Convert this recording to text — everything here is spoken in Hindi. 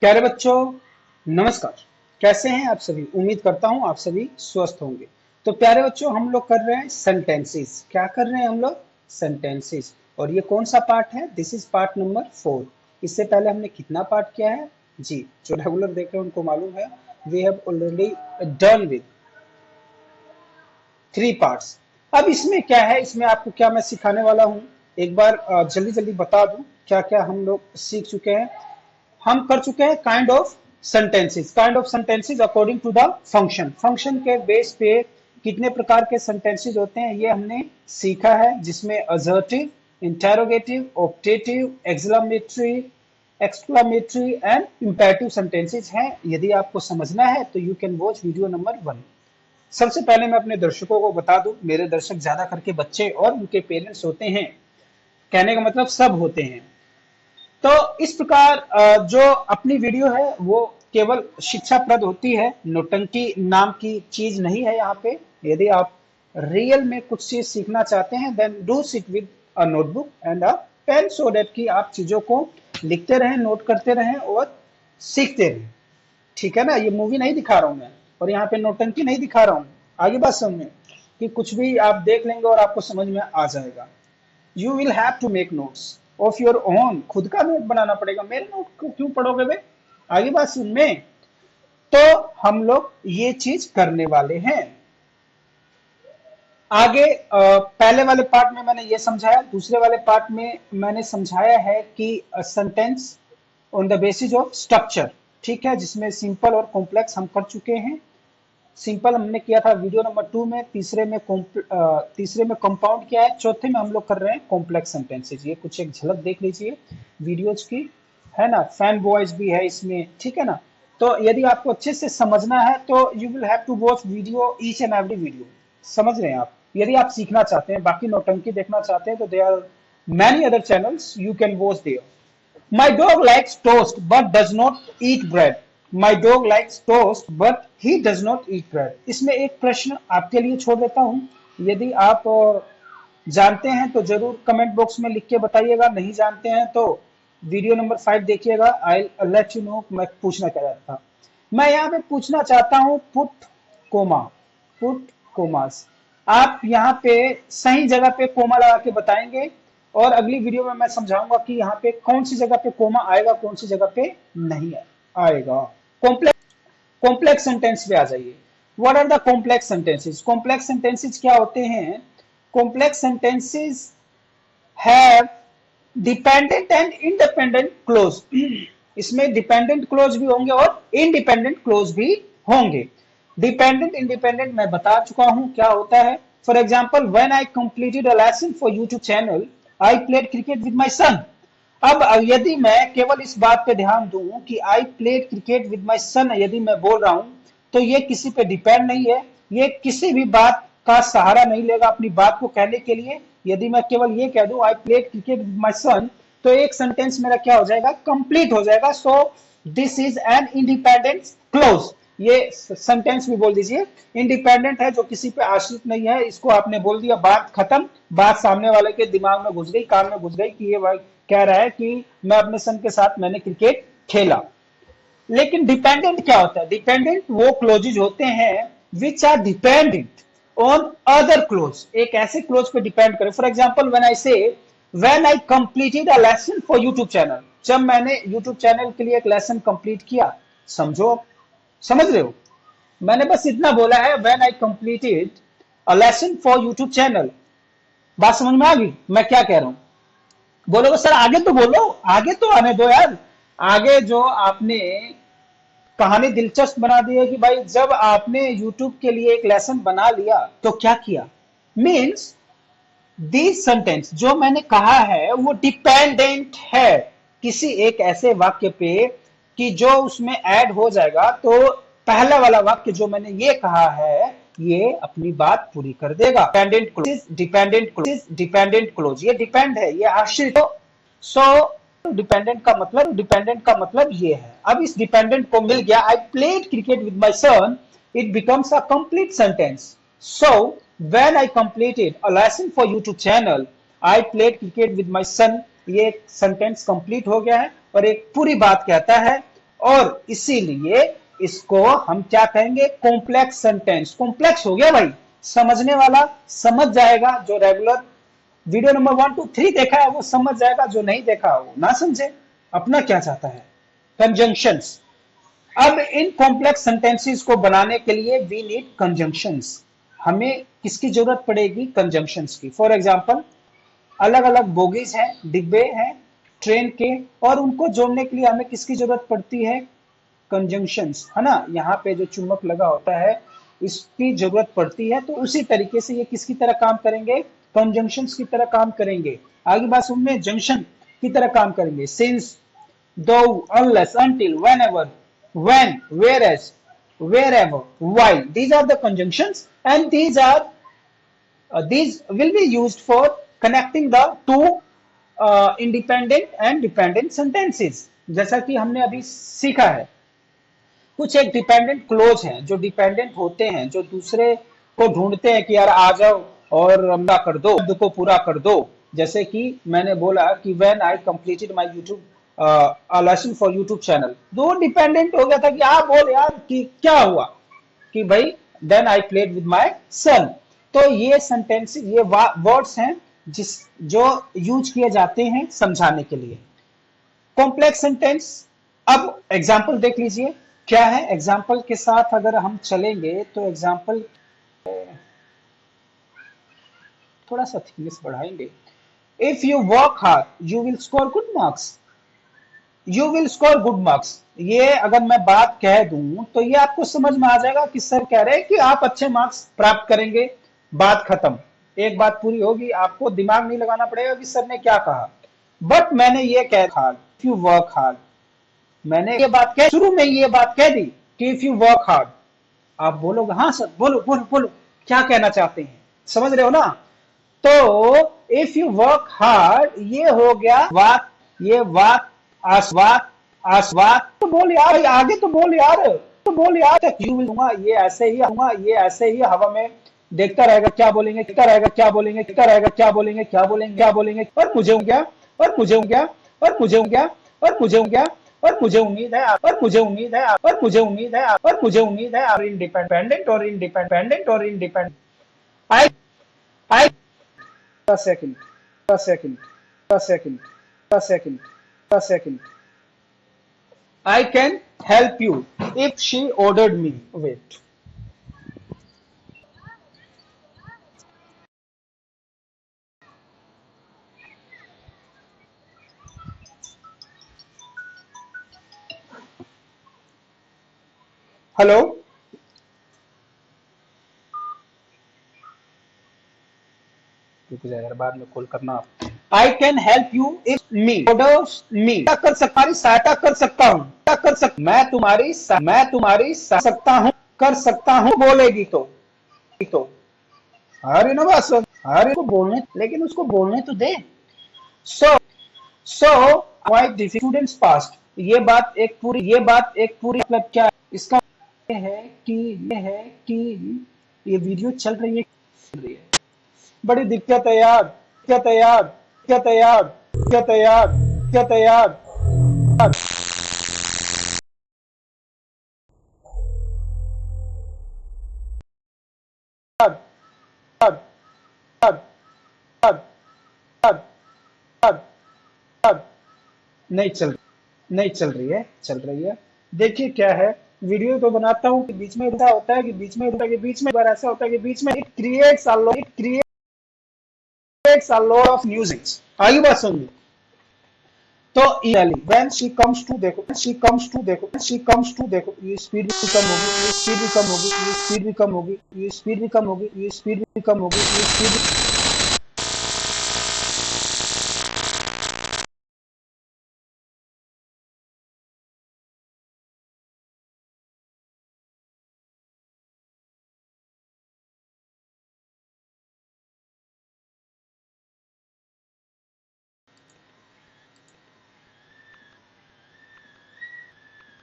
प्यारे बच्चों, नमस्कार। कैसे हैं आप सभी? उम्मीद करता हूं आप सभी स्वस्थ होंगे। तो प्यारे बच्चों, हम लोग कर रहे हैं सेंटेंसेस। क्या कर रहे हैं हम लोग? सेंटेंसेस। और ये कौन सा पार्ट है? This is part number 4। इससे पहले हमने कितना पार्ट किया है? जी, जो रेगुलर देख रहे हैं उनको मालूम है, we have already done with 3 parts. अब इसमें क्या है, इसमें आपको क्या मैं सिखाने वाला हूं, एक बार जल्दी जल्दी बता दूं क्या क्या हम लोग सीख चुके हैं। हम कर चुके हैं kind of sentences according to the function. Function के बेस पे कितने प्रकार के सेंटेंसेस होते हैं ये हमने सीखा है, जिसमें assertive, interrogative, optative, exclamatory and imperative sentences हैं। यदि आपको समझना है तो you can watch video number 1। सबसे पहले मैं अपने दर्शकों को बता दूं, मेरे दर्शक ज्यादा करके बच्चे और उनके पेरेंट्स होते हैं, कहने का मतलब सब होते हैं। तो इस प्रकार जो अपनी वीडियो है वो केवल शिक्षाप्रद होती है, नौटंकी नाम की चीज नहीं है यहाँ पे। यदि आप रियल में कुछ चीज सीखना चाहते हैं then do sit with a notebook and a pen, so that कि आप चीजों को लिखते रहें, नोट करते रहें और सीखते रहें। ठीक है ना? ये मूवी नहीं दिखा रहा हूं मैं, और यहाँ पे नौटंकी नहीं दिखा रहा हूं। आगे बात समझ में कि कुछ भी आप देख लेंगे और आपको समझ में आ जाएगा। You will have to make notes of your own. खुद का नोट बनाना पड़ेगा। मेरे नोट को क्यों पढ़ोगे बे? आगे बात सुन में। तो हम लोग ये चीज करने वाले हैं आगे। पहले वाले पार्ट में मैंने ये समझाया, दूसरे वाले पार्ट में मैंने समझाया है कि sentence on the basis of structure. ठीक है, जिसमें सिंपल और कॉम्प्लेक्स हम कर चुके हैं। सिंपल हमने किया था वीडियो नंबर 2 में, तीसरे में कंपाउंड किया है, चौथे में हम लोग कर रहे हैं कॉम्प्लेक्स सेंटेंसेस। ये कुछ एक झलक देख लीजिए वीडियोज की, है ना? फैन बॉयज भी है इसमें, ठीक है ना? तो यदि आपको अच्छे से समझना है तो you will have to watch video, each and every video. समझ रहे हैं आप? यदि आप सीखना चाहते हैं, बाकी नौटंकी देखना चाहते हैं, तो there are many other channels you can watch there. My dog likes toast but does not eat bread. My dog likes toast but he does not eat bread. इसमें एक प्रश्न आपके लिए छोड़ देता हूं। यदि आप जानते हैं तो जरूर कमेंट बॉक्स में लिख के बताइएगा, नहीं जानते हैं तो वीडियो नंबर 5 देखिएगा। आई लेट यू नो मैं पूछना क्या चाहता था। मैं यहाँ पे पूछना चाहता हूं पुट कोमा, पुट कोमास। आप यहाँ पे सही जगह पे कोमा लगा के बताएंगे, और अगली वीडियो में मैं समझाऊंगा कि यहाँ पे कौन सी जगह पे कोमा आएगा, कौन सी जगह पे नहीं आएगा। कॉम्प्लेक्स सेंटेंस पे आ जाइए। What are the complex sentences? Complex sentences क्या होते हैं? Complex sentences have dependent and independent clause. इसमें डिपेंडेंट क्लोज भी होंगे और इंडिपेंडेंट क्लोज भी होंगे। डिपेंडेंट इंडिपेंडेंट मैं बता चुका हूं क्या होता है। For example, when I completed a lesson for YouTube channel I played cricket with my son. अब यदि मैं केवल इस बात पे ध्यान दूं कि I played cricket with my son, यदि मैं बोल रहा हूं, तो ये किसी पे डिपेंड नहीं है। ये किसी भी बात का सहारा नहीं लेगा अपनी बात को कहने के लिए। यदि मैं केवल ये कह दूं I played cricket with my son, तो एक सेंटेंस मेरा क्या हो जाएगा? कंप्लीट हो जाएगा। So this is an independent clause. ये सेंटेंस भी बोल दीजिए, इंडिपेंडेंट है, जो किसी पे आश्रित नहीं है। इसको आपने बोल दिया, बात खत्म। बात सामने वाले के दिमाग में घुस गई, कान में घुस गई कि ये भाई कह रहा है कि मैं अपने सन के साथ मैंने क्रिकेट खेला। लेकिन डिपेंडेंट क्या होता है? डिपेंडेंट वो क्लोजेज होते हैं which are dependent on other clause. एक ऐसे क्लोज पे डिपेंड करे। फॉर एग्जाम्पल, व्हेन आई से when I completed a lesson for YouTube channel, जब मैंने यूट्यूब चैनल के लिए एक लेसन कंप्लीट किया। समझो, समझ रहे हो? मैंने बस इतना बोला है, when I completed a lesson for YouTube channel. बात समझ में आ गई मैं क्या कह रहा हूं? बोलोगे सर आगे तो बोलो, आगे तो आने दो यार। आगे जो आपने कहानी दिलचस्प बना दी है कि भाई जब आपने YouTube के लिए एक लेसन बना लिया तो क्या किया। मीन्स दिस सेंटेंस जो मैंने कहा है वो डिपेंडेंट है किसी एक ऐसे वाक्य पे कि जो उसमें ऐड हो जाएगा, तो पहला वाला वाक्य जो मैंने ये कहा है ये अपनी बात पूरी कर देगा। डिपेंडेंट क्लोज, ये डिपेंड है, ये आश्रित। सो डिपेंडेंट का मतलब ये है। अब इस डिपेंडेंट को मिल गया, I played cricket with my son, it becomes a complete sentence. So when I completed a lesson for YouTube channel, I played cricket with my son। ये एक सेंटेंस कंप्लीट हो गया है और एक पूरी बात कहता है। और इसीलिए इसको हम क्या कहेंगे, कॉम्प्लेक्स सेंटेंस। कॉम्प्लेक्स हो गया भाई, समझने वाला समझ जाएगा, जो रेगुलर वीडियो नंबर 1 2 3 देखा है वो समझ जाएगा, जो नहीं देखा वो ना समझे। अपना क्या चाहता है, कंजंक्शंस। अब इन कॉम्प्लेक्स सेंटेंसेस को बनाने के लिए वी नीड कंजंक्शंस। हमें किसकी जरूरत पड़ेगी, कंजंक्शंस की। फॉर एग्जांपल, अलग अलग बोगीज हैं, डिब्बे हैं ट्रेन के, और उनको जोड़ने के लिए हमें किसकी जरूरत पड़ती है, कंजंक्शंस, है ना। यहाँ पे जो चुंबक लगा होता है इसकी जरूरत पड़ती है। तो उसी तरीके से ये किसकी तरह काम करेंगे, कंजंक्शंस की तरह काम करेंगे। आगे बात सुनने, जंक्शन की तरह काम करेंगे। Since, though, unless, until, whenever, when, whereas, wherever, while. These are the conjunctions, and these will be used for connecting the two independent and dependent sentences. जैसा कि हमने अभी सीखा है, कुछ एक डिपेंडेंट क्लोज हैं, जो डिपेंडेंट होते हैं, जो दूसरे को ढूंढते हैं कि यार आ जाओ और पूरा कर दो, शब्द को पूरा कर दो। जैसे कि मैंने बोला कि when I completed my YouTube lesson for YouTube channel, दो डिपेंडेंट हो गया था कि आप बोल यार कि क्या हुआ, कि भाई then I played with my son. तो ये सेंटेंस, ये वर्ड्स हैं जिस जो यूज किए जाते हैं समझाने के लिए। कॉम्प्लेक्स सेंटेंस, अब एग्जाम्पल देख लीजिए क्या है। एग्जाम्पल के साथ अगर हम चलेंगे तो एग्जाम्पल थोड़ा सा थिकनेस बढ़ाएंगे। If you work hard you will score good marks, you will score good marks. ये अगर मैं बात कह दूं तो ये आपको समझ में आ जाएगा कि सर कह रहे हैं कि आप अच्छे मार्क्स प्राप्त करेंगे, बात खत्म। एक बात पूरी होगी, आपको दिमाग नहीं लगाना पड़ेगा कि सर ने क्या कहा। बट मैंने ये कह hard, if you work hard, मैंने ये बात कह शुरू में ये बात कह दी कि इफ यू वर्क हार्ड। आप बोलोगे हाँ सर, बोलो बोलो बोलो क्या कहना चाहते हैं, समझ रहे हो ना। तो इफ यू वर्क हार्ड ये हो गया बात, ये बात आसवात आसवात। तो बोल यार आगे, तो बोल यार, तो बोल यार तक यू विल दूंगा, ये ऐसे ही दूंगा, ये ऐसे ही हवा में देखता रहेगा क्या बोलेंगे, देखता रहेगा क्या बोलेंगे, देखता रहेगा क्या बोलेंगे, क्या बोलेंगे, क्या बोलेंगे। और मुझे हो गया, और मुझे हो गया, और मुझे हो गया, और मुझे हो गया, और मुझे उम्मीद है, और मुझे उम्मीद है, और मुझे उम्मीद है, और मुझे उम्मीद है, और इंडिपेंडेंट और इंडिपेंडेंट और independent. I a second, a second, a second, a second, a second. I can help you if she ordered me. Wait. Hello? रुक जा यार, बाद में कॉल करना। I can help you if me orders me, क्या कर सकता, सहायता कर सकता हूँ, क्या कर सकता, मैं तुम्हारी सकता हूँ, कर सकता हूँ बोलेगी तो अरे ना बस, अरे को बोलने, लेकिन उसको बोलने तो दे। So quite difficult students past. ये बात एक पूरी मतलब क्या है? इसका ये है कि ये वीडियो चल रही है, बड़ी दिक्कत है यार, दिक्कत है यार, दिक्कत है यार, दिक्कत है यार, दिक्कत है यार। नहीं चल रही है, चल रही है। देखिए क्या है, वीडियो तो बनाता हूँ कि बीच में ऐसा होता है कि बीच में बार ऐसा होता है कि बीच में it creates a lot of music। आगे बात सुनिए। तो when she comes to देखो, ये स्पीड भी कम होगी, ये स्पीड भी कम होगी, ये स्पीड भी कम होगी, ये स्पीड भी कम होगी, ये स्पीड भी कम होगी, ये स्पीड